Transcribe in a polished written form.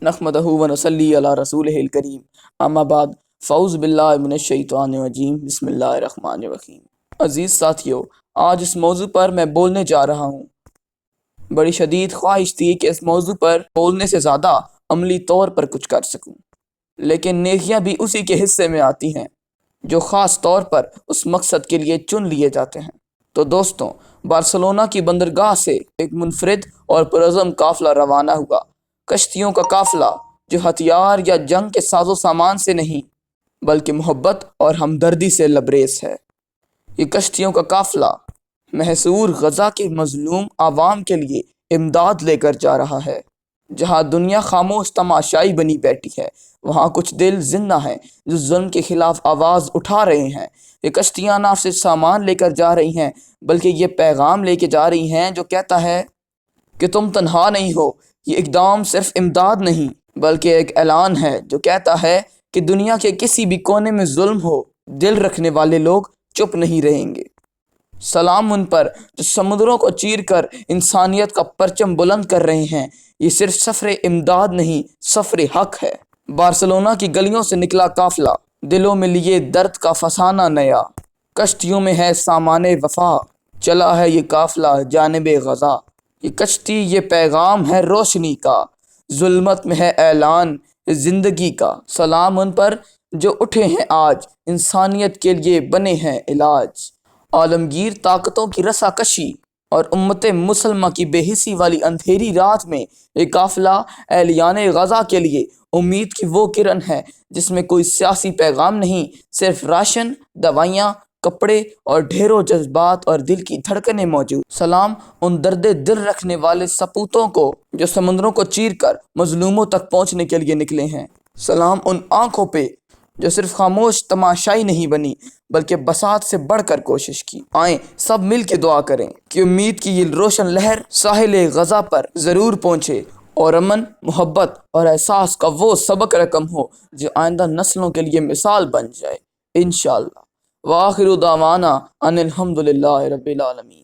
نحمدہ و نصلی علی رسولہ الکریم، اما بعد، فاعوذ باللہ من الشیطان الرجیم، بسم اللہ الرحمن الرحیم۔ عزیز ساتھیو، آج اس موضوع پر میں بولنے جا رہا ہوں۔ بڑی شدید خواہش تھی کہ اس موضوع پر بولنے سے زیادہ عملی طور پر کچھ کر سکوں، لیکن نیکیاں بھی اسی کے حصے میں آتی ہیں جو خاص طور پر اس مقصد کے لیے چن لیے جاتے ہیں۔ تو دوستوں، بارسلونا کی بندرگاہ سے ایک منفرد اور پرعزم قافلہ روانہ ہوا۔ کشتیوں کا قافلہ جو ہتھیار یا جنگ کے ساز و سامان سے نہیں بلکہ محبت اور ہمدردی سے لبریز ہے۔ یہ کشتیوں کا قافلہ محصور غزہ کے مظلوم عوام کے لیے امداد لے کر جا رہا ہے۔ جہاں دنیا خاموش تماشائی بنی بیٹھی ہے، وہاں کچھ دل زندہ ہیں جو ظلم کے خلاف آواز اٹھا رہے ہیں۔ یہ کشتیاں نہ صرف سامان لے کر جا رہی ہیں بلکہ یہ پیغام لے کے جا رہی ہیں جو کہتا ہے کہ تم تنہا نہیں ہو۔ یہ اقدام صرف امداد نہیں بلکہ ایک اعلان ہے جو کہتا ہے کہ دنیا کے کسی بھی کونے میں ظلم ہو، دل رکھنے والے لوگ چپ نہیں رہیں گے۔ سلام ان پر جو سمندروں کو چیر کر انسانیت کا پرچم بلند کر رہے ہیں۔ یہ صرف سفر امداد نہیں، سفر حق ہے۔ بارسلونا کی گلیوں سے نکلا قافلہ، دلوں میں لیے درد کا فسانہ نیا، کشتیوں میں ہے سامان وفا، چلا ہے یہ قافلہ جانب غزہ۔ یہ کشتی، یہ پیغام ہے روشنی کا، ظلمت میں ہے اعلان زندگی کا۔ سلام ان پر جو اٹھے ہیں آج، انسانیت کے لیے بنے ہیں علاج۔ عالمگیر طاقتوں کی رسا کشی اور امت مسلمہ کی بے حسی والی اندھیری رات میں یہ قافلہ اہلیان غزہ کے لیے امید کی وہ کرن ہے جس میں کوئی سیاسی پیغام نہیں، صرف راشن، دوائیاں، کپڑے اور ڈھیروں جذبات اور دل کی دھڑکنیں موجود۔ سلام ان درد دل رکھنے والے سپوتوں کو جو سمندروں کو چیر کر مظلوموں تک پہنچنے کے لیے نکلے ہیں۔ سلام ان آنکھوں پہ جو صرف خاموش تماشائی نہیں بنی بلکہ بساط سے بڑھ کر کوشش کی۔ آئیں سب مل کے دعا کریں کہ امید کی یہ روشن لہر ساحل غزہ پر ضرور پہنچے اور امن، محبت اور احساس کا وہ سبق رقم ہو جو آئندہ نسلوں کے لیے مثال بن جائے، انشاءاللہ۔ وآخر دعوانا ان الحمد للہ رب العالمین۔